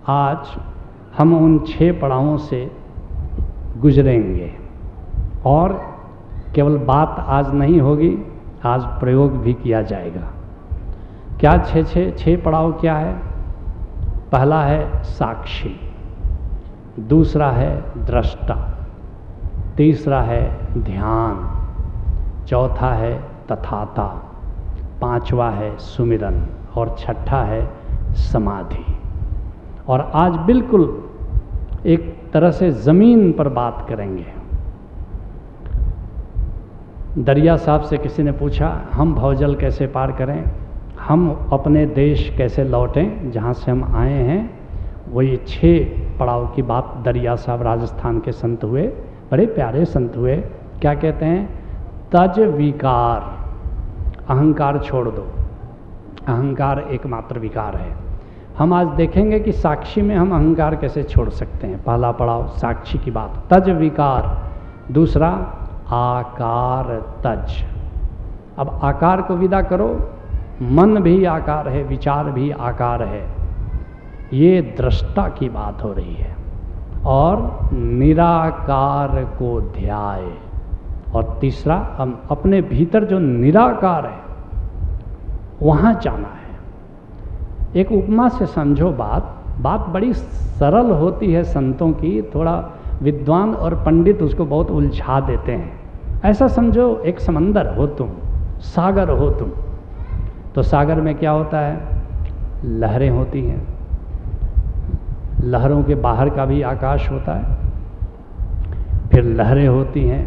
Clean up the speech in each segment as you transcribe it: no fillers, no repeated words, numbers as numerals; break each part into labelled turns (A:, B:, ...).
A: आज हम उन 6 पड़ावों से गुजरेंगे और केवल बात आज नहीं होगी, आज प्रयोग भी किया जाएगा। क्या 6 पड़ाव क्या है? पहला है साक्षी, दूसरा है दृष्टा, तीसरा है ध्यान, चौथा है तथाता, पांचवा है सुमिरन और छठा है समाधि। और आज बिल्कुल एक तरह से ज़मीन पर बात करेंगे। दरिया साहब से किसी ने पूछा हम भवजल कैसे पार करें, हम अपने देश कैसे लौटें जहाँ से हम आए हैं। वो ये 6 पड़ाव की बात दरिया साहब राजस्थान के संत हुए, बड़े प्यारे संत हुए। क्या कहते हैं? तज विकार, अहंकार छोड़ दो, अहंकार एकमात्र विकार है। हम आज देखेंगे कि साक्षी में हम अहंकार कैसे छोड़ सकते हैं। पहला पड़ाव साक्षी की बात, तज विकार। दूसरा आकार तज। अब आकार को विदा करो, मन भी आकार है, विचार भी आकार है, ये दृष्टा की बात हो रही है। और निराकार को ध्याए। और तीसरा, हम अपने भीतर जो निराकार है वहाँ जाना है। एक उपमा से समझो बात बड़ी सरल होती है संतों की, थोड़ा विद्वान और पंडित उसको बहुत उलझा देते हैं। ऐसा समझो एक समंदर हो तुम, सागर हो तुम, तो सागर में क्या होता है? लहरें होती हैं, लहरों के बाहर का भी आकाश होता है, फिर लहरें होती हैं,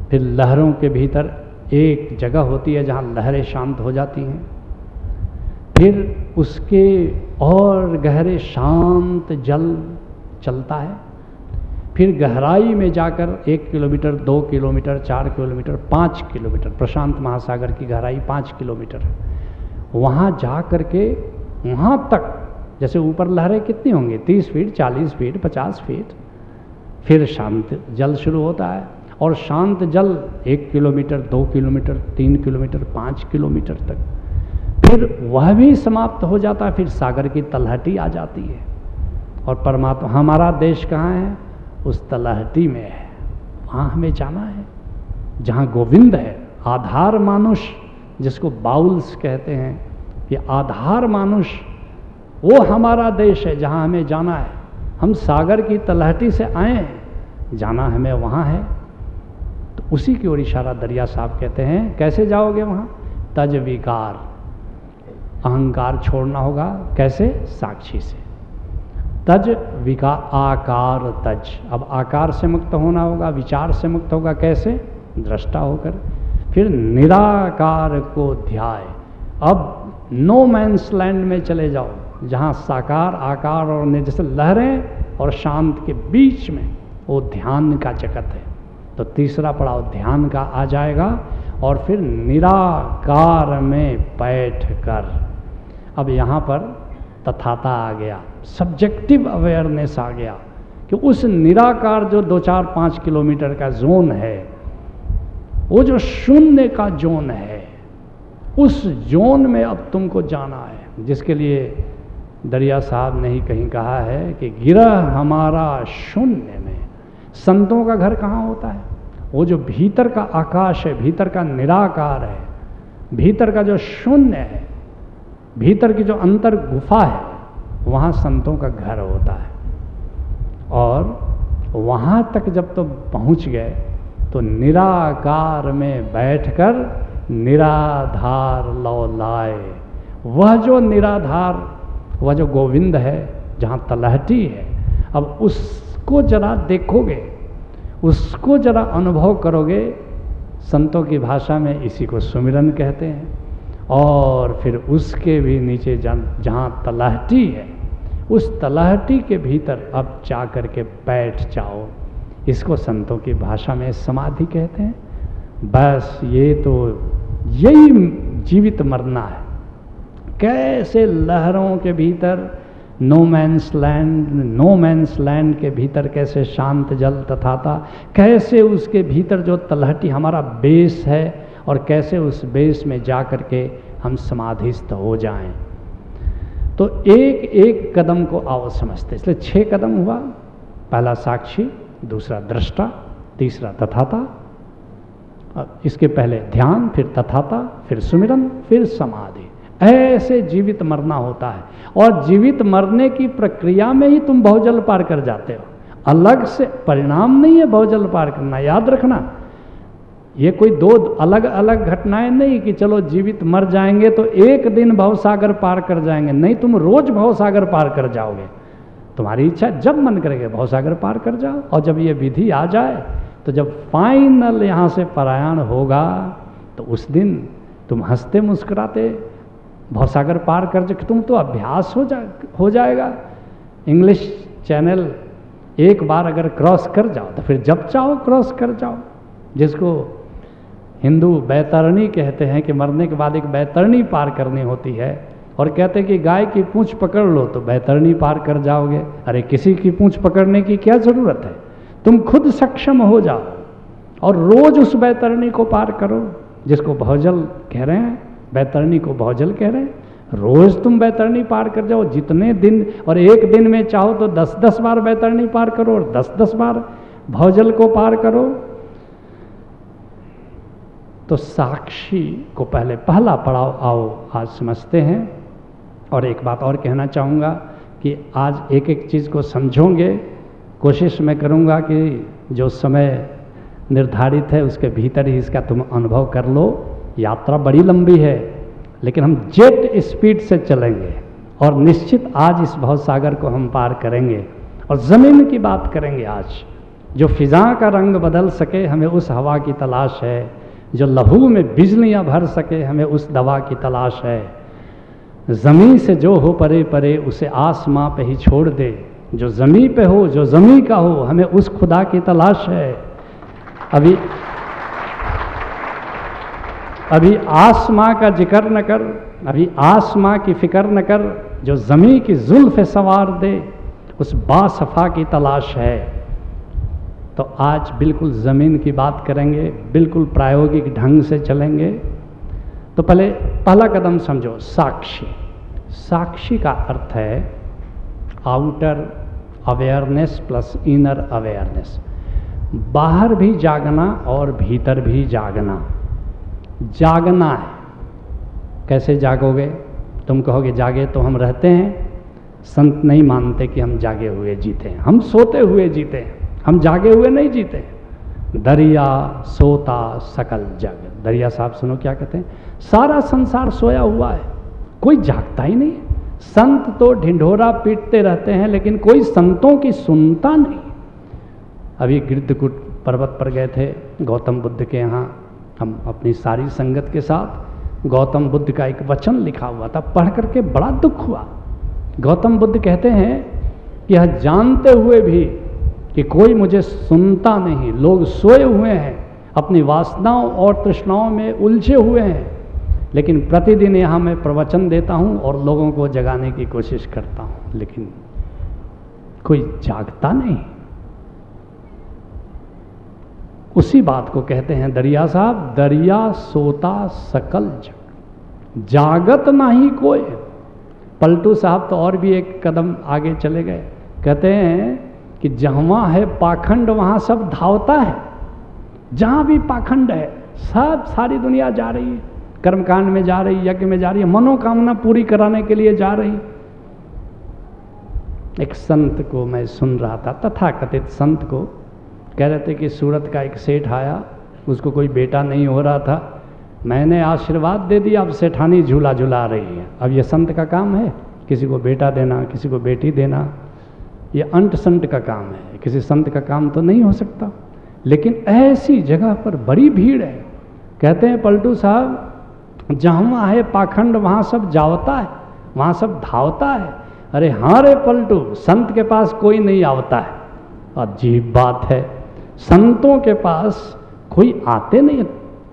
A: फिर लहरों के भीतर एक जगह होती है जहाँ लहरें शांत हो जाती हैं, फिर उसके और गहरे शांत जल चलता है, फिर गहराई में जाकर 1 किलोमीटर, 2 किलोमीटर, 4 किलोमीटर, 5 किलोमीटर, प्रशांत महासागर की गहराई 5 किलोमीटर है। वहाँ जा कर के वहाँ तक, जैसे ऊपर लहरें कितनी होंगी? 30 फीट, 40 फीट, 50 फीट। फिर शांत जल शुरू होता है, और शांत जल 1 किलोमीटर, 2 किलोमीटर, 3 किलोमीटर, 5 किलोमीटर तक। फिर वह भी समाप्त हो जाता है, फिर सागर की तलहटी आ जाती है। और परमात्मा, हमारा देश कहाँ है? उस तलहटी में है, वहाँ हमें जाना है जहाँ गोविंद है। आधार मानुष, जिसको बाउल्स कहते हैं, कि आधार मानुष, वो हमारा देश है जहाँ हमें जाना है। हम सागर की तलहटी से आए हैं, जाना हमें वहाँ है। तो उसी की ओर इशारा दरिया साहब कहते हैं। कैसे जाओगे वहाँ? तज विकार, अहंकार छोड़ना होगा। कैसे? साक्षी से। तज विकार, आकार तज। अब आकार से मुक्त होना होगा, विचार से मुक्त होगा। कैसे? दृष्टा होकर। फिर निराकार को ध्याय। अब नो मैंस लैंड में चले जाओ, जहाँ साकार, आकार और जैसे लहरें और शांत के बीच में वो ध्यान का जगत है। तो तीसरा पड़ाव ध्यान का आ जाएगा। और फिर निराकार में बैठ कर, अब यहाँ पर तथाता आ गया, सब्जेक्टिव अवेयरनेस आ गया कि उस निराकार जो 2-4-5 किलोमीटर का जोन है, वो जो शून्य का जोन है, उस जोन में अब तुमको जाना है। जिसके लिए दरिया साहब ने ही कहीं कहा है कि गिरह हमारा शून्य में। संतों का घर कहाँ होता है? वो जो भीतर का आकाश है, भीतर का निराकार है, भीतर का जो शून्य है, भीतर की जो अंतर गुफा है, वहाँ संतों का घर होता है। और वहाँ तक जब तो पहुँच गए तो निराकार में बैठकर निराधार लौ लाए। वह जो निराधार, वह जो गोविंद है, जहाँ तलहटी है, अब उसको जरा देखोगे, उसको जरा अनुभव करोगे। संतों की भाषा में इसी को सुमिरन कहते हैं। और फिर उसके भी नीचे जहाँ तलहटी है, उस तलहटी के भीतर अब जा कर के बैठ जाओ। इसको संतों की भाषा में समाधि कहते हैं। बस ये तो यही जीवित मरना है। कैसे लहरों के भीतर नो मैंस लैंड के भीतर कैसे शांत जल तथाता, कैसे उसके भीतर जो तलहटी हमारा बेस है, और कैसे उस बेस में जा कर के हम समाधिस्थ हो जाएं। तो एक एक कदम को आओ समझते, इसलिए 6 कदम हुआ। पहला साक्षी, दूसरा दृष्टा, तीसरा तथाता, इसके पहले ध्यान, फिर तथाता, फिर सुमिरन, फिर समाधि। ऐसे जीवित मरना होता है, और जीवित मरने की प्रक्रिया में ही तुम बहुजल पार कर जाते हो। अलग से परिणाम नहीं है बहुजल पार करना, याद रखना। ये कोई 2 अलग अलग घटनाएं नहीं कि चलो जीवित मर जाएंगे तो एक दिन भवसागर पार कर जाएंगे। नहीं, तुम रोज भवसागर पार कर जाओगे। तुम्हारी इच्छा जब मन करेगा भवसागर पार कर जाओ। और जब ये विधि आ जाए तो जब फाइनल यहाँ से पलायन होगा तो उस दिन तुम हंसते मुस्कुराते भवसागर पार कर जाओ। तुम तो अभ्यास हो जाएगा। इंग्लिश चैनल एक बार अगर क्रॉस कर जाओ तो फिर जब चाहो क्रॉस कर जाओ। जिसको हिंदू बैतरणी कहते हैं कि मरने के बाद एक बैतरणी पार करनी होती है, और कहते हैं कि गाय की पूंछ पकड़ लो तो बैतरणी पार कर जाओगे। अरे किसी की पूंछ पकड़ने की क्या जरूरत है, तुम खुद सक्षम हो जाओ और रोज उस बैतरणी को पार करो। जिसको बहुजल कह रहे हैं, बैतरणी को बहुजल कह रहे हैं। रोज तुम बैतरणी पार कर जाओ जितने दिन, और एक दिन में चाहो तो 10-10 बार बैतरणी पार करो और 10-10 बार बहुजल को पार करो। तो साक्षी को पहला पड़ाव आओ आज समझते हैं। और एक बात और कहना चाहूँगा कि आज एक एक चीज़ को समझोगे। कोशिश मैं करूँगा कि जो समय निर्धारित है उसके भीतर ही इसका तुम अनुभव कर लो। यात्रा बड़ी लंबी है, लेकिन हम जेट स्पीड से चलेंगे और निश्चित आज इस भवसागर को हम पार करेंगे। और ज़मीन की बात करेंगे आज। जो फिज़ा का रंग बदल सके हमें उस हवा की तलाश है। जो लहू में बिजलियां भर सके हमें उस दवा की तलाश है। ज़मीं से जो हो परे परे उसे आसमां पे ही छोड़ दे। जो ज़मीं पे हो, जो ज़मीं का हो, हमें उस खुदा की तलाश है। अभी आसमां का जिक्र न कर, अभी आसमां की फिक्र न कर। जो ज़मीं की जुल्फ़ सवार दे उस बासफ़ा की तलाश है। तो आज बिल्कुल ज़मीन की बात करेंगे, बिल्कुल प्रायोगिक ढंग से चलेंगे। तो पहला कदम समझो, साक्षी। साक्षी का अर्थ है outer awareness plus inner awareness. बाहर भी जागना और भीतर भी जागना। जागना है। कैसे जागोगे? तुम कहोगे जागे तो हम रहते हैं। संत नहीं मानते कि हम जागे हुए जीते हैं, हम सोते हुए जीते हैं, हम जागे हुए नहीं जीते। दरिया सोता सकल जग। दरिया साहब सुनो क्या कहते हैं, सारा संसार सोया हुआ है, कोई जागता ही नहीं। संत तो ढिंढोरा पीटते रहते हैं लेकिन कोई संतों की सुनता नहीं। अभी गिरधकूट पर्वत पर गए थे गौतम बुद्ध के यहाँ, हम अपनी सारी संगत के साथ। गौतम बुद्ध का एक वचन लिखा हुआ था, पढ़ करके बड़ा दुख हुआ। गौतम बुद्ध कहते हैं कि यह जानते हुए भी कि कोई मुझे सुनता नहीं, लोग सोए हुए हैं, अपनी वासनाओं और तृष्णाओं में उलझे हुए हैं, लेकिन प्रतिदिन यहाँ मैं प्रवचन देता हूँ और लोगों को जगाने की कोशिश करता हूँ, लेकिन कोई जागता नहीं। उसी बात को कहते हैं दरिया साहब, दरिया सोता सकल जग, जागत नहीं कोई। पलटू साहब तो और भी एक कदम आगे चले गए, कहते हैं कि जहाँ है पाखंड वहाँ सब धावता है। जहाँ भी पाखंड है सब, सारी दुनिया जा रही है, कर्मकांड में जा रही, यज्ञ में जा रही है, मनोकामना पूरी कराने के लिए जा रही। एक संत को मैं सुन रहा था, तथाकथित संत को, कह रहे थे कि सूरत का एक सेठ आया, उसको कोई बेटा नहीं हो रहा था, मैंने आशीर्वाद दे दिया, अब सेठानी झूला झूला रही है। अब ये संत का काम है किसी को बेटा देना, किसी को बेटी देना, ये अंट संत का काम है, किसी संत का काम तो नहीं हो सकता। लेकिन ऐसी जगह पर बड़ी भीड़ है। कहते हैं पलटू साहब, जहाँ है पाखंड वहाँ सब जावता है, वहाँ सब धावता है। अरे हाँ रे पलटू, संत के पास कोई नहीं आवता है। अजीब बात है, संतों के पास कोई आते नहीं।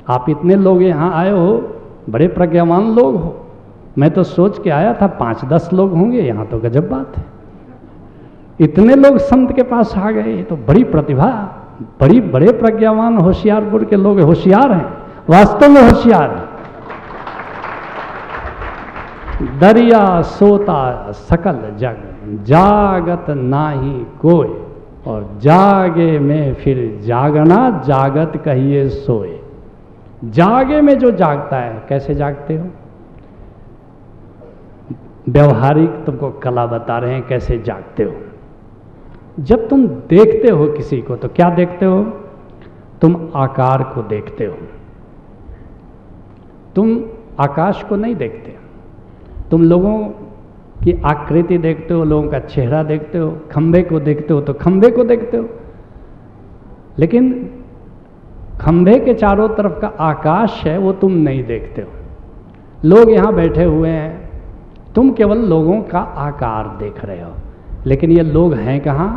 A: आप इतने लोग यहाँ आए हो, बड़े प्रज्ञावान लोग हो, मैं तो सोच के आया था 5-10 लोग होंगे, यहाँ तो गजब बात है, इतने लोग संत के पास आ गए, तो बड़ी प्रतिभा, बड़े प्रज्ञावान होशियारपुर के लोग होशियार हैं, वास्तव में होशियार हैं। दरिया सोता सकल जग, जागत नाही कोय, और जागे में फिर जागना, जागत कहिए सोए। जागे में जो जागता है, कैसे जागते हो? व्यवहारिक तुमको कला बता रहे हैं कैसे जागते हो। जब तुम देखते हो किसी को तो क्या देखते हो? तुम आकार को देखते हो, तुम आकाश को नहीं देखते। तुम लोगों की आकृति देखते हो, लोगों का चेहरा देखते हो, खंबे को देखते हो तो खंबे को देखते हो, लेकिन खंबे के चारों तरफ का आकाश है वो तुम नहीं देखते हो। लोग यहाँ बैठे हुए हैं, तुम केवल लोगों का आकार देख रहे हो, लेकिन ये लोग हैं कहाँ?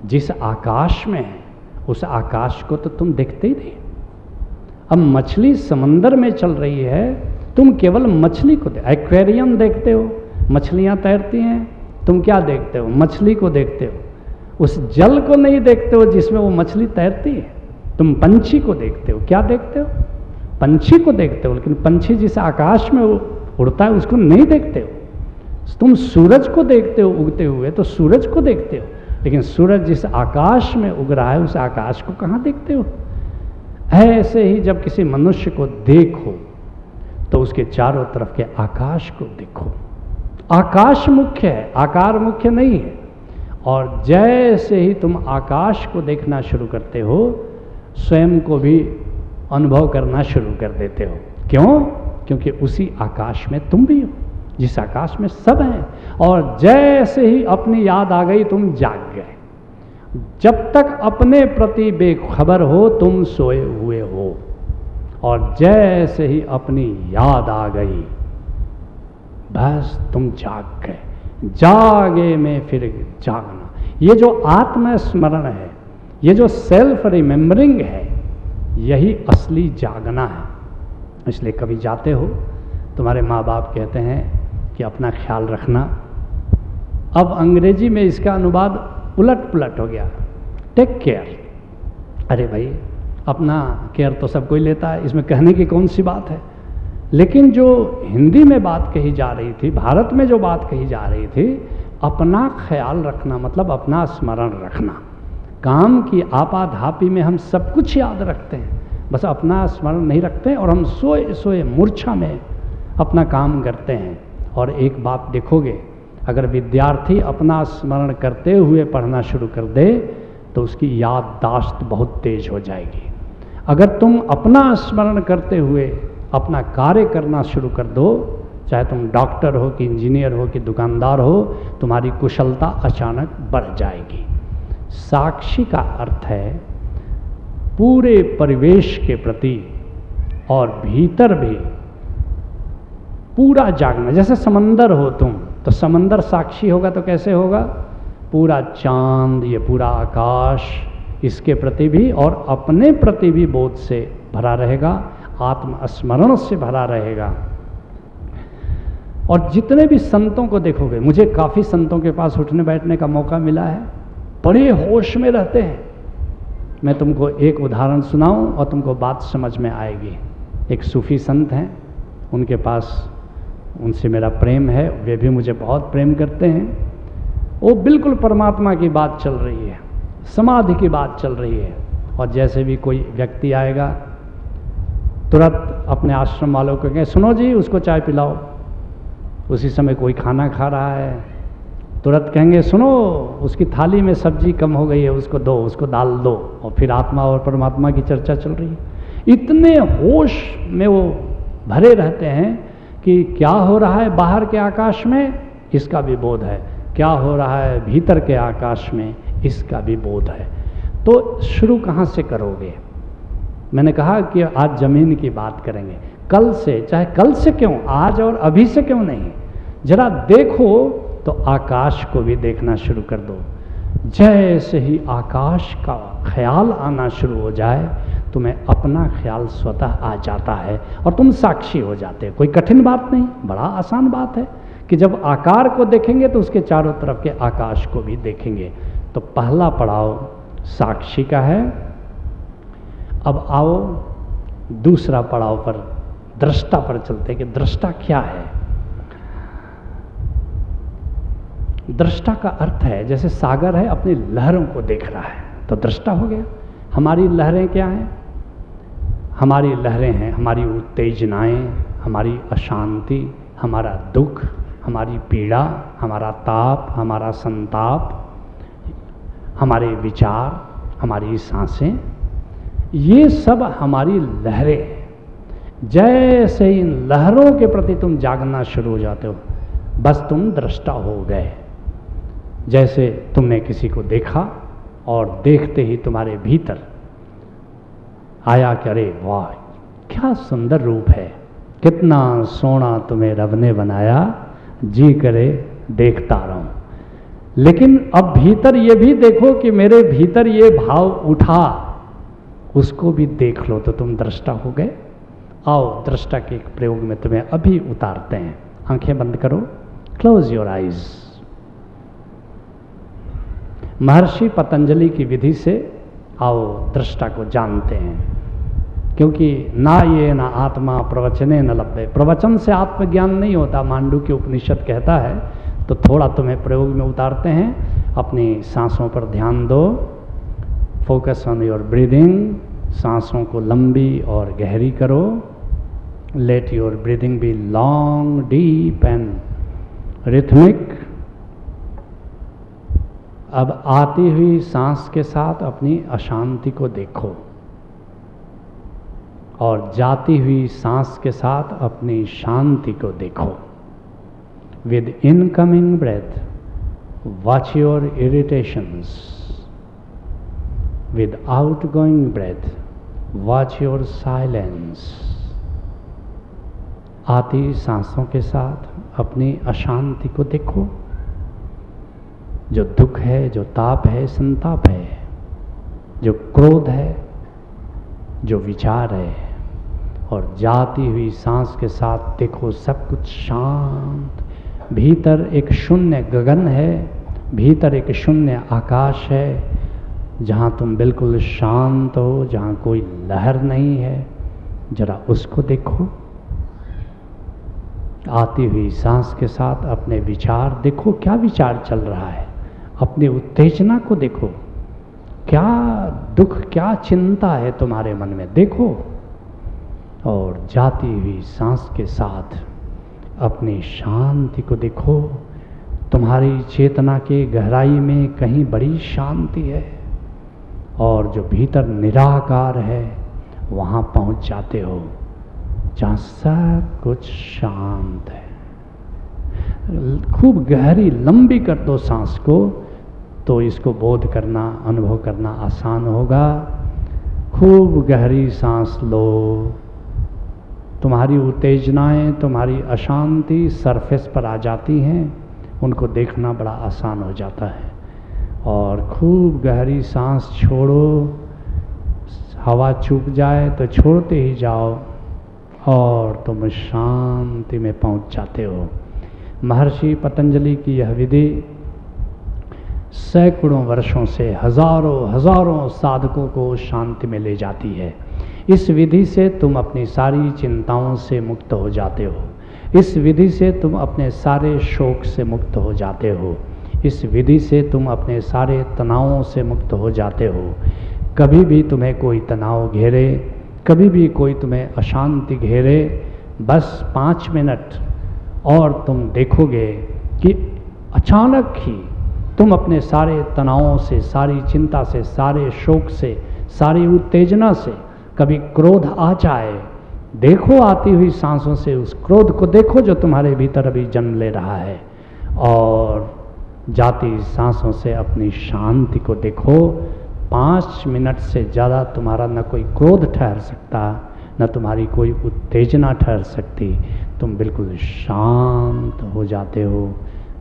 A: जिस आकाश में है उस आकाश को तो तुम देखते ही नहीं। अब मछली समंदर में चल रही है, तुम केवल मछली को एक्वेरियम देखते हो, मछलियाँ तैरती हैं, तुम क्या देखते हो? मछली को देखते हो, उस जल को नहीं देखते हो जिसमें वो मछली तैरती है। तुम पंछी को देखते हो, क्या देखते हो? पंछी को देखते हो, लेकिन पंछी जिस आकाश में उड़ता है उसको नहीं देखते हो। तुम सूरज को देखते हो उगते हुए तो सूरज को देखते हो, लेकिन सूरज जिस आकाश में उग रहा है उस आकाश को कहाँ देखते हो? ऐसे ही जब किसी मनुष्य को देखो तो उसके चारों तरफ के आकाश को देखो। आकाश मुख्य है, आकार मुख्य नहीं है। और जैसे ही तुम आकाश को देखना शुरू करते हो, स्वयं को भी अनुभव करना शुरू कर देते हो। क्यों? क्योंकि उसी आकाश में तुम भी हो, जिस आकाश में सब हैं। और जैसे ही अपनी याद आ गई तुम जाग गए। जब तक अपने प्रति बेखबर हो तुम सोए हुए हो, और जैसे ही अपनी याद आ गई बस तुम जाग गए। जागे में फिर जागना, ये जो आत्मस्मरण है, ये जो सेल्फ रिमेम्बरिंग है, यही असली जागना है। इसलिए कभी जाते हो, तुम्हारे माँ बाप कहते हैं कि अपना ख्याल रखना। अब अंग्रेजी में इसका अनुवाद उलट पुलट हो गया, टेक केयर। अरे भाई, अपना केयर तो सब कोई लेता है, इसमें कहने की कौन सी बात है। लेकिन जो हिंदी में बात कही जा रही थी, भारत में जो बात कही जा रही थी, अपना ख्याल रखना मतलब अपना स्मरण रखना। काम की आपाधापी में हम सब कुछ याद रखते हैं, बस अपना स्मरण नहीं रखते, और हम सोए सोए मूर्छा में अपना काम करते हैं। और एक बात देखोगे, अगर विद्यार्थी अपना स्मरण करते हुए पढ़ना शुरू कर दे तो उसकी याददाश्त बहुत तेज हो जाएगी। अगर तुम अपना स्मरण करते हुए अपना कार्य करना शुरू कर दो, चाहे तुम डॉक्टर हो कि इंजीनियर हो कि दुकानदार हो, तुम्हारी कुशलता अचानक बढ़ जाएगी। साक्षी का अर्थ है पूरे परिवेश के प्रति और भीतर भी पूरा जागना। जैसे समंदर हो तुम, तो समंदर साक्षी होगा तो कैसे होगा? पूरा चांद, ये पूरा आकाश, इसके प्रति भी और अपने प्रति भी बोध से भरा रहेगा, आत्मस्मरण से भरा रहेगा। और जितने भी संतों को देखोगे, मुझे काफ़ी संतों के पास उठने बैठने का मौका मिला है, बड़े होश में रहते हैं। मैं तुमको एक उदाहरण सुनाऊं और तुमको बात समझ में आएगी। एक सूफी संत हैं, उनके पास उनसे मेरा प्रेम है, वे भी मुझे बहुत प्रेम करते हैं। वो बिल्कुल परमात्मा की बात चल रही है, समाधि की बात चल रही है, और जैसे भी कोई व्यक्ति आएगा तुरंत अपने आश्रम वालों को कहें, सुनो जी उसको चाय पिलाओ। उसी समय कोई खाना खा रहा है, तुरंत कहेंगे सुनो उसकी थाली में सब्जी कम हो गई है, उसको दो, उसको दाल दो। और फिर आत्मा और परमात्मा की चर्चा चल रही है। इतने होश में वो भरे रहते हैं कि क्या हो रहा है बाहर के आकाश में, इसका भी बोध है, क्या हो रहा है भीतर के आकाश में, इसका भी बोध है। तो शुरू कहाँ से करोगे? मैंने कहा कि आज जमीन की बात करेंगे, कल से, चाहे कल से क्यों, आज और अभी से क्यों नहीं, जरा देखो तो आकाश को भी देखना शुरू कर दो। जैसे ही आकाश का ख्याल आना शुरू हो जाए, तुम्हें अपना ख्याल स्वतः आ जाता है और तुम साक्षी हो जाते हो। कोई कठिन बात नहीं, बड़ा आसान बात है कि जब आकार को देखेंगे तो उसके चारों तरफ के आकाश को भी देखेंगे। तो पहला पड़ाव साक्षी का है। अब आओ दूसरा पड़ाव पर, दृष्टा पर चलते हैं कि दृष्टा क्या है। दृष्टा का अर्थ है जैसे सागर है अपनी लहरों को देख रहा है तो दृष्टा हो गया। हमारी लहरें क्या हैं? हमारी लहरें हैं हमारी उत्तेजनाएं, हमारी अशांति, हमारा दुख, हमारी पीड़ा, हमारा ताप, हमारा संताप, हमारे विचार, हमारी सांसें, ये सब हमारी लहरें हैं। जैसे इन लहरों के प्रति तुम जागना शुरू हो जाते हो बस तुम दृष्टा हो गए। जैसे तुमने किसी को देखा और देखते ही तुम्हारे भीतर आया कि अरे वाह क्या सुंदर रूप है, कितना सोना तुम्हें रब ने बनाया, जी करे देखता रहूं। लेकिन अब भीतर ये भी देखो कि मेरे भीतर ये भाव उठा, उसको भी देख लो तो तुम दृष्टा हो गए। आओ दृष्टा के एक प्रयोग में तुम्हें अभी उतारते हैं। आंखें बंद करो, क्लोज योर आइज। महर्षि पतंजलि की विधि से आओ दृष्टा को जानते हैं, क्योंकि ना ये ना आत्मा प्रवचने न लभ्य। प्रवचन से आत्मज्ञान नहीं होता, मांडुक्य उपनिषद कहता है। तो थोड़ा तुम्हें प्रयोग में उतारते हैं। अपनी सांसों पर ध्यान दो, फोकस ऑन योर ब्रीदिंग। सांसों को लंबी और गहरी करो। Let your breathing be long, deep and rhythmic. अब आती हुई सांस के साथ अपनी अशांति को देखो और जाती हुई सांस के साथ अपनी शांति को देखो। With incoming breath watch your irritations, with outgoing breath watch your silence. आती सांसों के साथ अपनी अशांति को देखो, जो दुख है, जो ताप है, संताप है, जो क्रोध है, जो विचार है। और जाती हुई सांस के साथ देखो सब कुछ शांत। भीतर एक शून्य गगन है, भीतर एक शून्य आकाश है, जहाँ तुम बिल्कुल शांत हो, जहाँ कोई लहर नहीं है। जरा उसको देखो। आती हुई सांस के साथ अपने विचार देखो, क्या विचार चल रहा है। अपनी उत्तेजना को देखो, क्या दुख, क्या चिंता है तुम्हारे मन में, देखो। और जाती हुई सांस के साथ अपनी शांति को देखो। तुम्हारी चेतना के गहराई में कहीं बड़ी शांति है, और जो भीतर निराकार है वहाँ पहुँच जाते हो, जहाँ सब कुछ शांत है। खूब गहरी लंबी कर दो सांस को, तो इसको बोध करना, अनुभव करना आसान होगा। खूब गहरी सांस लो। तुम्हारी उत्तेजनाएं, तुम्हारी अशांति सरफेस पर आ जाती हैं, उनको देखना बड़ा आसान हो जाता है। और खूब गहरी सांस छोड़ो। हवा चूक जाए तो छोड़ते ही जाओ और तुम शांति में पहुंच जाते हो। महर्षि पतंजलि की यह विधि सैकड़ों वर्षों से हजारों हजारों साधकों को शांति में ले जाती है। इस विधि से तुम अपनी सारी चिंताओं से मुक्त हो जाते हो। इस विधि से तुम अपने सारे शोक से मुक्त हो जाते हो। इस विधि से तुम अपने सारे तनावों से मुक्त हो जाते हो। कभी भी तुम्हें कोई तनाव घेरे, कभी भी कोई तुम्हें अशांति घेरे, बस 5 मिनट और तुम देखोगे कि अचानक ही तुम अपने सारे तनावों से, सारी चिंता से, सारे शोक से, सारी उत्तेजना से, कभी क्रोध आ जाए, देखो आती हुई सांसों से उस क्रोध को देखो जो तुम्हारे भीतर अभी जन्म ले रहा है, और जाती सांसों से अपनी शांति को देखो। 5 मिनट से ज़्यादा तुम्हारा न कोई क्रोध ठहर सकता, न तुम्हारी कोई उत्तेजना ठहर सकती। तुम बिल्कुल शांत हो जाते हो,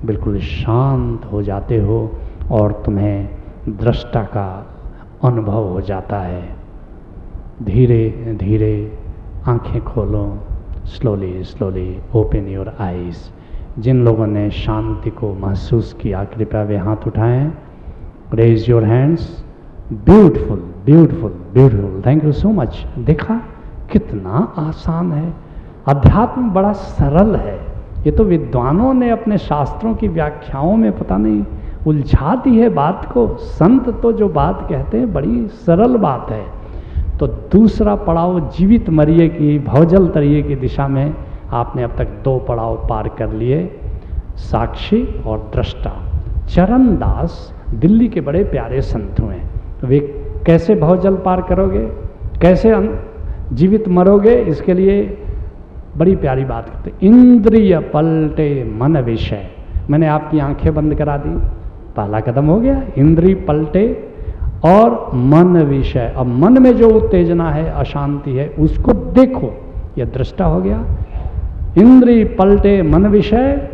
A: बिल्कुल शांत हो जाते हो, और तुम्हें दृष्टा का अनुभव हो जाता है। धीरे धीरे आंखें खोलो। Slowly slowly open your eyes. जिन लोगों ने शांति को महसूस किया कृपया वे हाथ उठाएं। Raise your hands. Beautiful beautiful beautiful, thank you so much. देखा कितना आसान है। अध्यात्म बड़ा सरल है, ये तो विद्वानों ने अपने शास्त्रों की व्याख्याओं में पता नहीं उलझा दी है बात को। संत तो जो बात कहते हैं बड़ी सरल बात है। तो दूसरा पड़ाव जीवित मरिए की भवजल तरिए की दिशा में आपने अब तक 2 पड़ाव पार कर लिए, साक्षी और दृष्टा। चरणदास दिल्ली के बड़े प्यारे संत हुए, वे कैसे भवजल पार करोगे, कैसे जीवित मरोगे, इसके लिए बड़ी प्यारी बात करते। इंद्रिय पलटे मन विषय। मैंने आपकी आंखें बंद करा दी, पहला कदम हो गया। इंद्रिय पलटे और मन विषय। अब मन में जो उत्तेजना है, अशांति है, उसको देखो, यह दृष्टा हो गया। इंद्रिय पलटे मन विषय,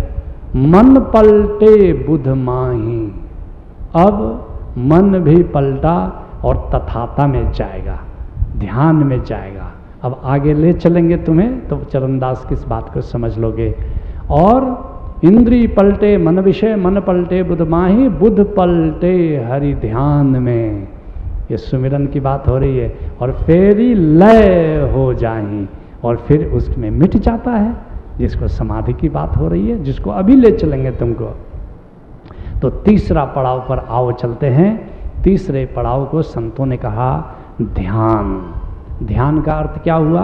A: मन पलटे बुध माही। अब मन भी पलटा और तथाता में जाएगा, ध्यान में जाएगा। अब आगे ले चलेंगे तुम्हें तो चरणदास की इस बात को समझ लोगे। और इंद्रिय पलटे मन विषय, मन पलटे बुध माही, बुध पलटे हरि ध्यान में। ये सुमिरन की बात हो रही है। और फेरी लय हो जाही, और फिर उसमें मिट जाता है, जिसको समाधि की बात हो रही है, जिसको अभी ले चलेंगे तुमको। तो तीसरा पड़ाव पर आओ चलते हैं। तीसरे पड़ाव को संतों ने कहा ध्यान। ध्यान का अर्थ क्या हुआ?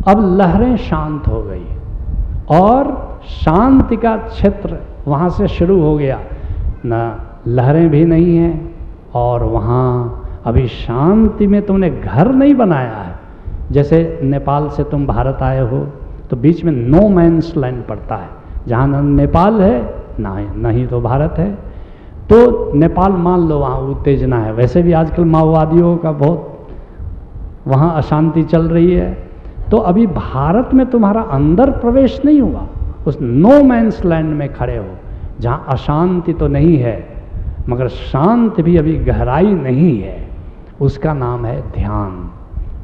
A: अब लहरें शांत हो गई और शांति का क्षेत्र वहाँ से शुरू हो गया। न लहरें भी नहीं हैं और वहाँ अभी शांति में तुमने घर नहीं बनाया है। जैसे नेपाल से तुम भारत आए हो तो बीच में नो मैन्स लैंड पड़ता है, जहाँ न नेपाल है ना ही तो भारत है। तो नेपाल मान लो वहाँ उत्तेजना है। वैसे भी आजकल माओवादियों का बहुत वहाँ अशांति चल रही है। तो अभी भारत में तुम्हारा अंदर प्रवेश नहीं हुआ, उस नो मैन्स लैंड में खड़े हो, जहाँ अशांति तो नहीं है मगर शांति भी अभी गहराई नहीं है। उसका नाम है ध्यान।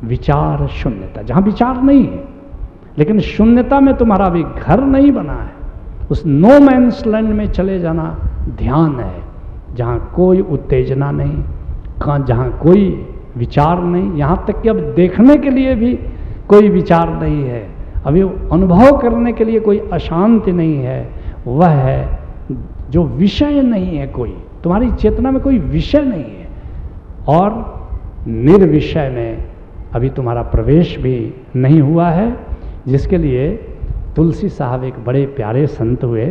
A: विचार शून्यता, जहाँ विचार नहीं है लेकिन शून्यता में तुम्हारा अभी घर नहीं बना है, उस नो मैन्स लैंड में चले जाना ध्यान है। जहाँ कोई उत्तेजना नहीं, जहाँ कोई विचार नहीं, यहाँ तक कि अब देखने के लिए भी कोई विचार नहीं है, अभी अनुभव करने के लिए कोई अशांति नहीं है। वह है जो विषय नहीं है, कोई तुम्हारी चेतना में कोई विषय नहीं है और निर्विषय में अभी तुम्हारा प्रवेश भी नहीं हुआ है। जिसके लिए तुलसी साहब एक बड़े प्यारे संत हुए,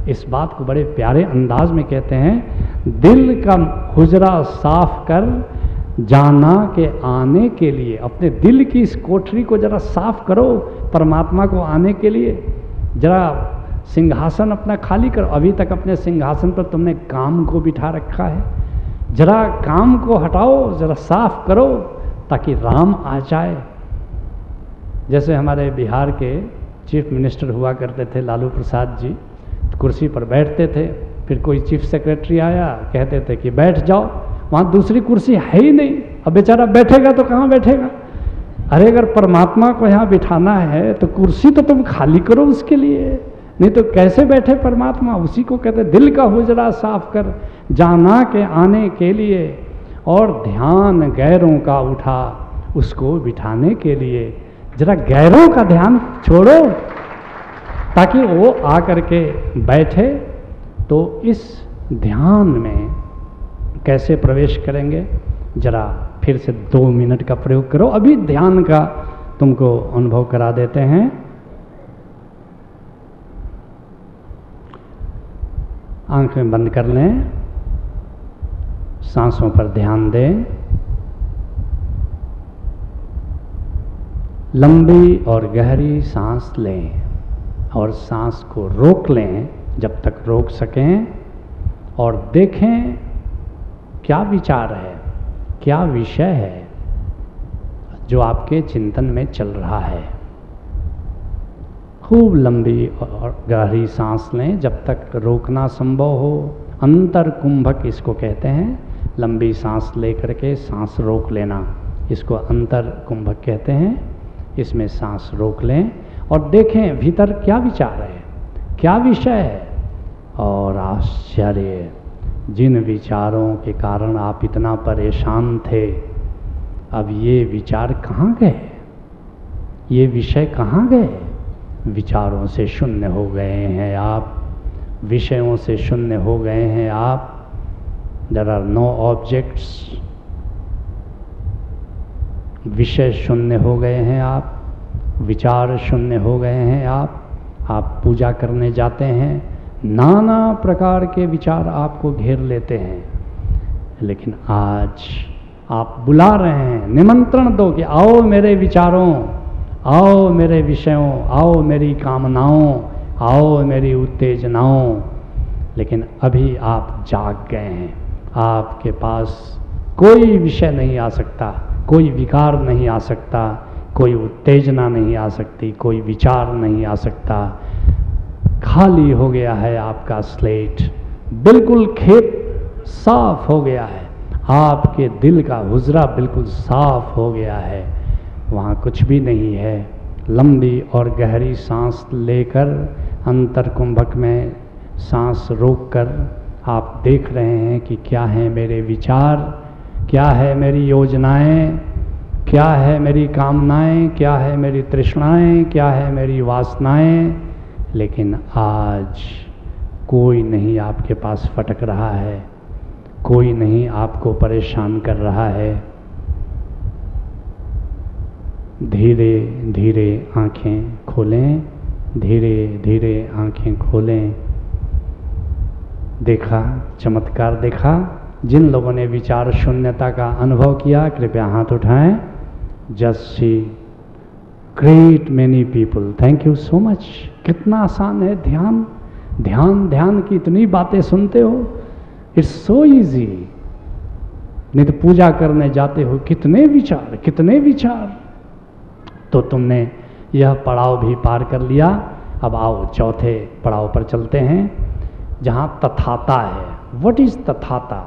A: इस बात को बड़े प्यारे अंदाज में कहते हैं, दिल का हुजरा साफ कर जाना के आने के लिए। अपने दिल की इस कोठरी को जरा साफ करो परमात्मा को आने के लिए। जरा सिंहासन अपना खाली करो। अभी तक अपने सिंहासन पर तुमने काम को बिठा रखा है, जरा काम को हटाओ, जरा साफ करो ताकि राम आ जाए। जैसे हमारे बिहार के चीफ मिनिस्टर हुआ करते थे लालू प्रसाद जी, कुर्सी पर बैठते थे, फिर कोई चीफ सेक्रेटरी आया, कहते थे कि बैठ जाओ, वहाँ दूसरी कुर्सी है ही नहीं। अब बेचारा बैठेगा तो कहाँ बैठेगा? अरे अगर परमात्मा को यहाँ बिठाना है तो कुर्सी तो तुम खाली करो उसके लिए, नहीं तो कैसे बैठे परमात्मा? उसी को कहते दिल का हुजरा साफ कर जाना के आने के लिए, और ध्यान गैरों का उठा उसको बिठाने के लिए। जरा गैरों का ध्यान छोड़ो ताकि वो आकर के बैठे। तो इस ध्यान में कैसे प्रवेश करेंगे? जरा फिर से 2 मिनट का प्रयोग करो। अभी ध्यान का तुमको अनुभव करा देते हैं। आंखें बंद कर लें, सांसों पर ध्यान दें। लंबी और गहरी सांस लें और सांस को रोक लें जब तक रोक सकें, और देखें क्या विचार है, क्या विषय है जो आपके चिंतन में चल रहा है। खूब लंबी और गहरी सांस लें जब तक रोकना संभव हो। अंतर कुंभक इसको कहते हैं। लंबी सांस लेकर के सांस रोक लेना, इसको अंतर कुंभक कहते हैं। इसमें सांस रोक लें और देखें भीतर क्या विचार है, क्या विषय है। और आश्चर्य, जिन विचारों के कारण आप इतना परेशान थे, अब ये विचार कहाँ गए, ये विषय कहाँ गए? विचारों से शून्य हो गए हैं आप, विषयों से शून्य हो गए हैं आप। देयर आर नो ऑब्जेक्ट्स, विषय शून्य हो गए हैं आप, विचार शून्य हो गए हैं आप पूजा करने जाते हैं, नाना प्रकार के विचार आपको घेर लेते हैं, लेकिन आज आप बुला रहे हैं, निमंत्रण दो कि आओ मेरे विचारों, आओ मेरे विषयों, आओ मेरी कामनाओं, आओ मेरी उत्तेजनाओं। लेकिन अभी आप जाग गए हैं, आपके पास कोई विषय नहीं आ सकता, कोई विकार नहीं आ सकता, कोई उत्तेजना नहीं आ सकती, कोई विचार नहीं आ सकता। खाली हो गया है आपका स्लेट, बिल्कुल खेत साफ हो गया है, आपके दिल का हुजरा बिल्कुल साफ हो गया है, वहाँ कुछ भी नहीं है। लंबी और गहरी सांस लेकर अंतर कुंभक में सांस रोककर आप देख रहे हैं कि क्या है मेरे विचार, क्या है मेरी योजनाएं, क्या है मेरी कामनाएं, क्या है मेरी तृष्णाएं, क्या है मेरी वासनाएं। लेकिन आज कोई नहीं आपके पास फटक रहा है, कोई नहीं आपको परेशान कर रहा है। धीरे धीरे आंखें खोलें, धीरे धीरे आंखें खोलें। देखा, चमत्कार देखा। जिन लोगों ने विचार शून्यता का अनुभव किया कृपया हाथ उठाएं। Just see great many people, thank you so much. कितना आसान है ध्यान, ध्यान ध्यान की इतनी बातें सुनते हो, इट्स सो इजी। नहीं तो पूजा करने जाते हो, कितने विचार, कितने विचार। तो तुमने यह पड़ाव भी पार कर लिया। अब आओ चौथे पड़ाव पर चलते हैं, जहाँ तथाता है। व्हाट इज तथाता?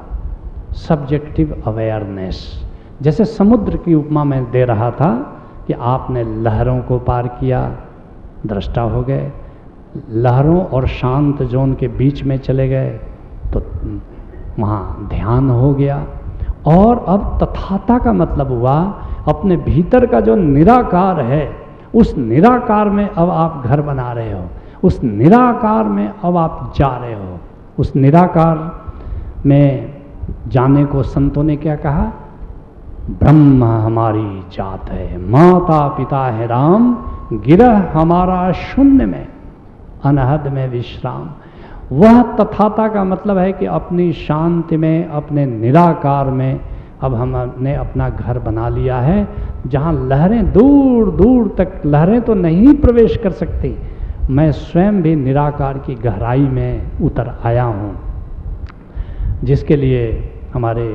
A: Subjective awareness. जैसे समुद्र की उपमा मैं दे रहा था कि आपने लहरों को पार किया, दृष्टा हो गए, लहरों और शांत जोन के बीच में चले गए तो वहाँ ध्यान हो गया। और अब तथाता का मतलब हुआ अपने भीतर का जो निराकार है, उस निराकार में अब आप घर बना रहे हो, उस निराकार में अब आप जा रहे हो। उस निराकार में जाने को संतों ने क्या कहा? ब्रह्म हमारी जात है, माता पिता है राम, गिरह हमारा शून्य में, अनहद में विश्राम। वह तथाता का मतलब है कि अपनी शांति में, अपने निराकार में अब हमने अपना घर बना लिया है, जहाँ लहरें दूर दूर तक, लहरें तो नहीं प्रवेश कर सकती। मैं स्वयं भी निराकार की गहराई में उतर आया हूँ, जिसके लिए हमारे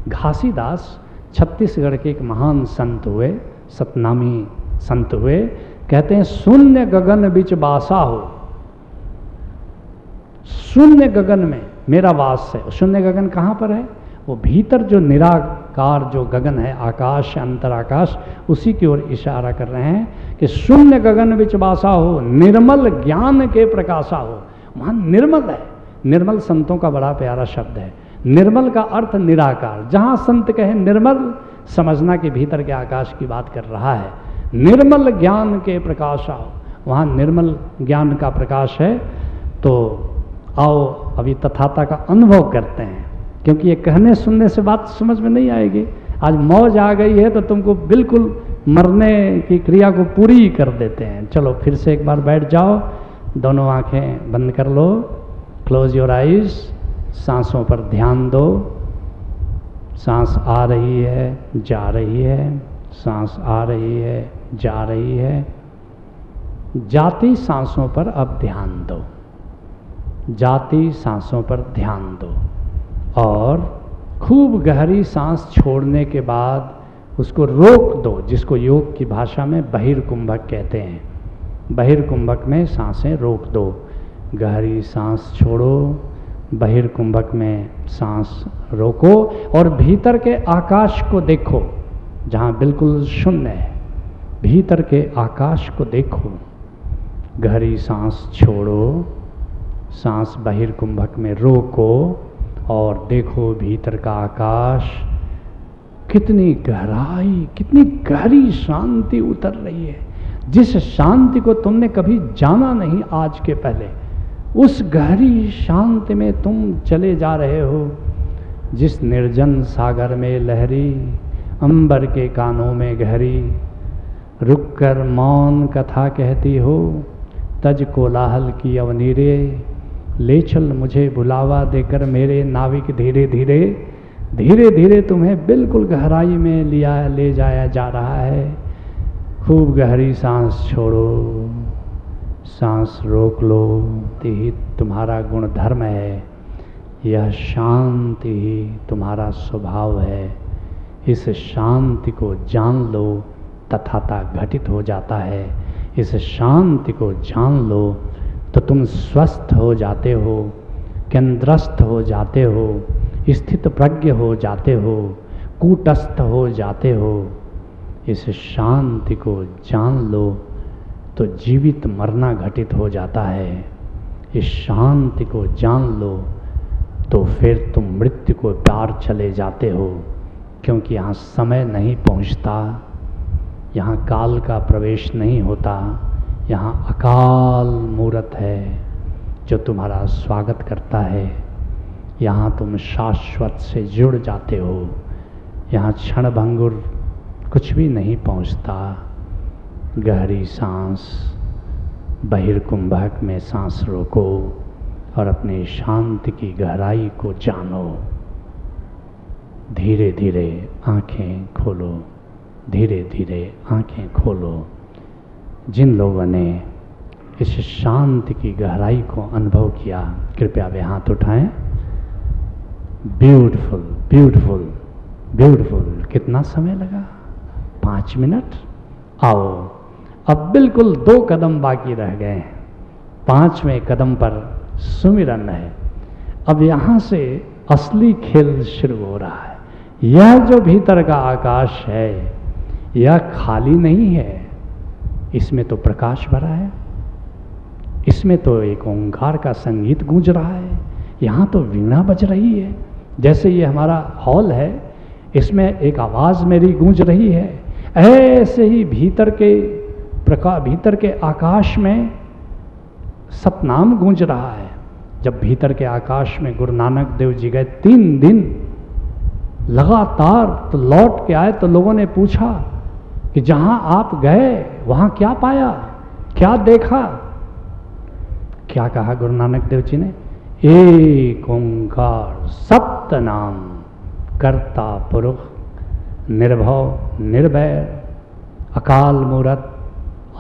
A: घासीदास छत्तीसगढ़ के एक महान संत हुए, सतनामी संत हुए। कहते हैं शून्य गगन बिच बासा हो, शून्य गगन में मेरा वास है। शून्य गगन कहाँ पर है? वो भीतर जो निराकार जो गगन है, आकाश, अंतराकाश, उसी की ओर इशारा कर रहे हैं कि शून्य गगन विच वासा हो, निर्मल ज्ञान के प्रकाशा हो। वहाँ निर्मल है। निर्मल संतों का बड़ा प्यारा शब्द है। निर्मल का अर्थ निराकार। जहाँ संत कहे निर्मल, समझना कि भीतर के आकाश की बात कर रहा है। निर्मल ज्ञान के प्रकाशा हो, वहाँ निर्मल ज्ञान का प्रकाश है। तो आओ अभी तथाता का अनुभव करते हैं, क्योंकि ये कहने सुनने से बात समझ में नहीं आएगी। आज मौज आ गई है तो तुमको बिल्कुल मरने की क्रिया को पूरी कर देते हैं। चलो फिर से एक बार बैठ जाओ, दोनों आंखें बंद कर लो, क्लोज योर आइज। सांसों पर ध्यान दो। सांस आ रही है, जा रही है, सांस आ रही है, जा रही है। जाती सांसों पर अब ध्यान दो, जाती सांसों पर ध्यान दो। और खूब गहरी सांस छोड़ने के बाद उसको रोक दो, जिसको योग की भाषा में बहिर्कुंभक कहते हैं। बहिर्कुंभक में सांसें रोक दो। गहरी सांस छोड़ो, बहिर्कुंभक में सांस रोको और भीतर के आकाश को देखो, जहाँ बिल्कुल शून्य है। भीतर के आकाश को देखो। गहरी सांस छोड़ो, सांस बहिर्कुंभक में रोको और देखो भीतर का आकाश। कितनी गहराई, कितनी गहरी शांति उतर रही है। जिस शांति को तुमने कभी जाना नहीं आज के पहले, उस गहरी शांति में तुम चले जा रहे हो। जिस निर्जन सागर में लहरी, अंबर के कानों में गहरी, रुक कर मौन कथा कहती हो, तज कोलाहल की अवनीरे, ले चल मुझे बुलावा देकर मेरे नाविक धीरे धीरे। धीरे धीरे तुम्हें बिल्कुल गहराई में ले जाया जा रहा है। खूब गहरी सांस छोड़ो, सांस रोक लो, यही तुम्हारा गुण धर्म है, यह शांति ही तुम्हारा स्वभाव है। इस शांति को जान लो, तथाता घटित हो जाता है। इस शांति को जान लो तो तुम स्वस्थ हो जाते हो, केंद्रस्थ हो जाते हो, स्थित प्रज्ञ हो जाते हो, कूटस्थ हो जाते हो। इस शांति को जान लो तो जीवित मरना घटित हो जाता है। इस शांति को जान लो तो फिर तुम मृत्यु को पार चले जाते हो, क्योंकि यहाँ समय नहीं पहुँचता, यहाँ काल का प्रवेश नहीं होता, यहाँ अकाल मूरत है जो तुम्हारा स्वागत करता है। यहाँ तुम शाश्वत से जुड़ जाते हो। यहाँ क्षण भंगुर कुछ भी नहीं पहुँचता। गहरी सांस, बहिर्कुंभक में सांस रोको और अपनी शांति की गहराई को जानो। धीरे धीरे आंखें खोलो, धीरे धीरे आंखें खोलो। जिन लोगों ने इस शांति की गहराई को अनुभव किया, कृपया वे हाथ उठाएं। Beautiful, beautiful, beautiful. कितना समय लगा? 5 मिनट। आओ, अब बिल्कुल 2 कदम बाकी रह गए हैं। 5वें कदम पर सुमिरन है। अब यहाँ से असली खेल शुरू हो रहा है। यह जो भीतर का आकाश है, यह खाली नहीं है, इसमें तो प्रकाश भरा है, इसमें तो एक ओंकार का संगीत गूंज रहा है, यहाँ तो वीणा बज रही है। जैसे ये हमारा हॉल है, इसमें एक आवाज़ मेरी गूंज रही है, ऐसे ही भीतर के आकाश में सतनाम गूंज रहा है। जब भीतर के आकाश में गुरु नानक देव जी गए 3 दिन लगातार, तो लौट के आए तो लोगों ने पूछा कि जहां आप गए वहां क्या पाया, क्या देखा? क्या कहा गुरु नानक देव जी ने? एक ओंकार सप्तनाम, कर्ता पुरुष, निर्भव निर्वैर, अकाल मूरत,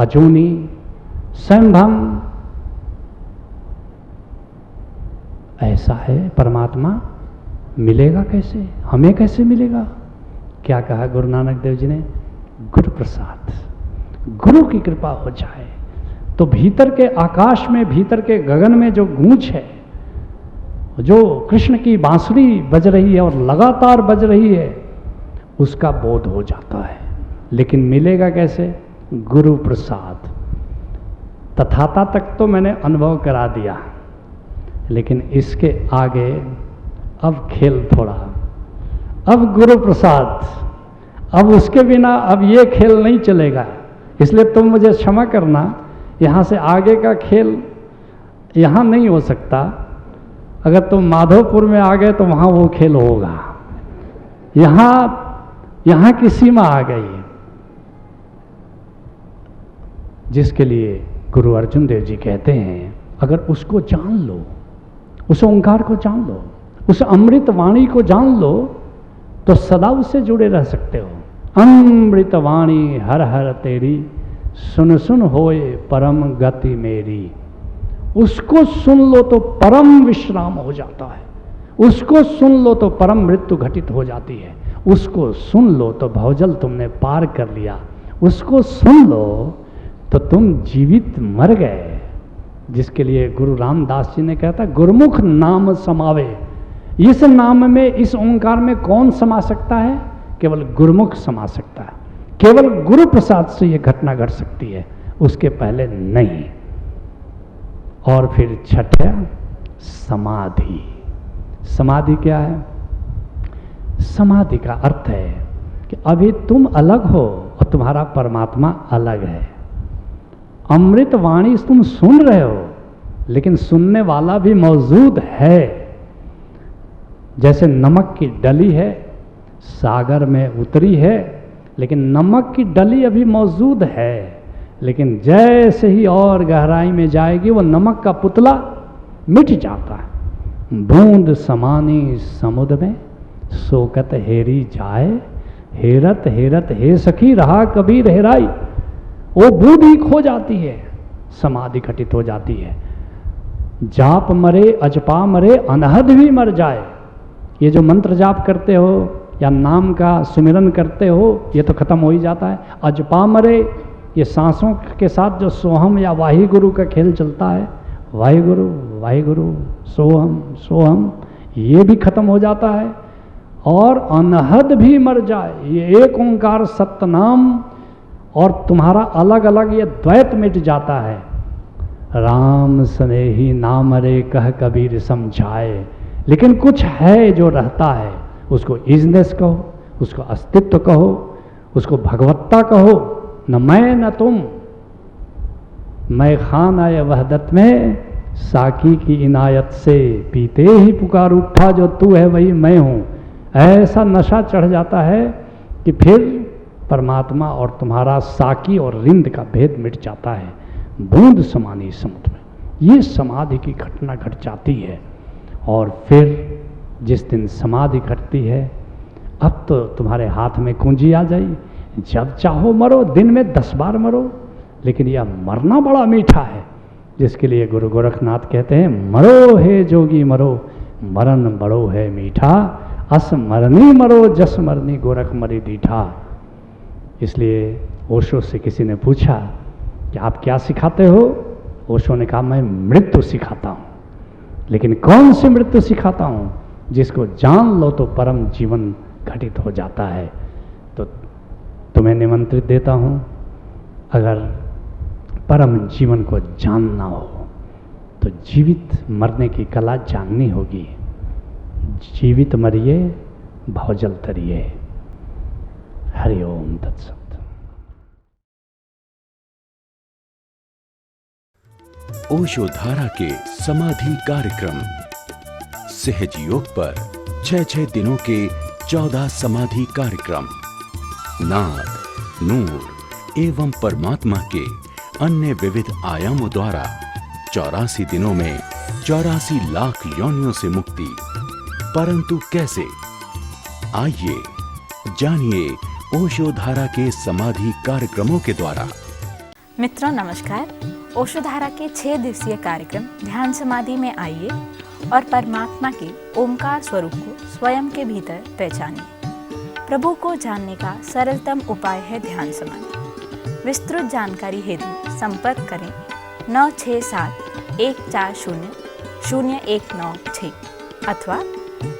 A: अजूनी, संभम। ऐसा है परमात्मा। मिलेगा कैसे? हमें कैसे मिलेगा? क्या कहा गुरु नानक देव जी ने? गुरु प्रसाद, गुरु की कृपा हो जाए तो भीतर के आकाश में, भीतर के गगन में जो गूंज है, जो कृष्ण की बांसुरी बज रही है और लगातार बज रही है, उसका बोध हो जाता है। लेकिन मिलेगा कैसे? गुरु प्रसाद। तथाता तक तो मैंने अनुभव करा दिया, लेकिन इसके आगे अब खेल थोड़ा, अब गुरु प्रसाद, अब उसके बिना अब ये खेल नहीं चलेगा। इसलिए तुम मुझे क्षमा करना, यहाँ से आगे का खेल यहाँ नहीं हो सकता। अगर तुम माधोपुर में आ गए तो वहाँ वो खेल होगा। यहाँ की सीमा आ गई है, जिसके लिए गुरु अर्जुन देव जी कहते हैं, अगर उसको जान लो, उस ओंकार को जान लो, उस अमृत वाणी को जान लो, तो सदा उससे जुड़े रह सकते हो। अमृत वाणी हर हर तेरी, सुन सुन होए परम गति मेरी। उसको सुन लो तो परम विश्राम हो जाता है, उसको सुन लो तो परम मृत्यु घटित हो जाती है, उसको सुन लो तो भवजल तुमने पार कर लिया, उसको सुन लो तो तुम जीवित मर गए। जिसके लिए गुरु रामदास जी ने कहता, गुरुमुख नाम समावे। इस नाम में, इस ओंकार में कौन समा सकता है? केवल गुरुमुख समा सकता है। केवल गुरु प्रसाद से यह घटना घट सकती है, उसके पहले नहीं। और फिर छठा, समाधि। समाधि क्या है? समाधि का अर्थ है कि अभी तुम अलग हो और तुम्हारा परमात्मा अलग है। अमृत वाणी तुम सुन रहे हो, लेकिन सुनने वाला भी मौजूद है। जैसे नमक की डली है, सागर में उतरी है, लेकिन नमक की डली अभी मौजूद है, लेकिन जैसे ही और गहराई में जाएगी वो नमक का पुतला मिट जाता है। बूंद समानी समुद्र में सोकत हेरी जाए, हेरत हेरत हे सखी रहा कबीर हेराई। वो बूंद ही खो जाती है, समाधि घटित हो जाती है। जाप मरे अजपा मरे अनहद भी मर जाए। ये जो मंत्र जाप करते हो या नाम का सुमिरन करते हो, ये तो खत्म हो ही जाता है। अजपा मरे, ये सांसों के साथ जो सोहम या वाहिगुरु का खेल चलता है, वाहिगुरु वाहिगुरु सोहम सोहम, ये भी खत्म हो जाता है। और अनहद भी मर जाए, ये एक ओंकार सतनाम, और तुम्हारा अलग अलग ये द्वैत मिट जाता है। राम स्नेही नाम रे कह कबीर समझाए। लेकिन कुछ है जो रहता है, उसको इजनेस कहो, उसको अस्तित्व कहो, उसको भगवत्ता कहो। न मैं न तुम, मैं खान आए वहदत में, साकी की इनायत से पीते ही पुकार उठा जो तू है वही मैं हूँ। ऐसा नशा चढ़ जाता है कि फिर परमात्मा और तुम्हारा साकी और रिंद का भेद मिट जाता है। बूंद समानी समुद्र में ये समाधि की घटना घट जाती है। और फिर जिस दिन समाधि घटती है, अब तो तुम्हारे हाथ में कुंजी आ जाई। जब चाहो मरो, दिन में 10 बार मरो, लेकिन यह मरना बड़ा मीठा है, जिसके लिए गुरु गोरखनाथ कहते हैं मरो हे जोगी मरो, मरण बड़ो है मीठा, अस मरनी मरो जस मरनी गोरख मरी दीठा। इसलिए ओशो से किसी ने पूछा कि आप क्या सिखाते हो? ओशो ने कहा मैं मृत्यु सिखाता हूँ। लेकिन कौन सी मृत्यु सिखाता हूँ? जिसको जान लो तो परम जीवन घटित हो जाता है। तो तुम्हें निमंत्रित देता हूँ, अगर परम जीवन को जानना हो तो जीवित मरने की कला जाननी होगी। जीवित मरिए भवजल तरिए। हरि ओम तत्सत।
B: ओशो धारा के समाधि कार्यक्रम सहज योग पर 6 दिनों के 14 समाधि कार्यक्रम नाद, नूर एवं परमात्मा के अन्य विविध आयामों द्वारा 84 दिनों में 84 लाख योनियों से मुक्ति। परंतु कैसे? आइए जानिए ओशो धारा के समाधि कार्यक्रमों के द्वारा।
C: मित्रों नमस्कार। ओशो धारा के 6 दिवसीय कार्यक्रम ध्यान समाधि में आइए और परमात्मा के ओमकार स्वरूप को स्वयं के भीतर पहचानिए। प्रभु को जानने का सरलतम उपाय है ध्यान समाधि। विस्तृत जानकारी हेतु संपर्क करें 9671400196 अथवा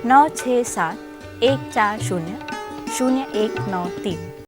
C: 9671400193।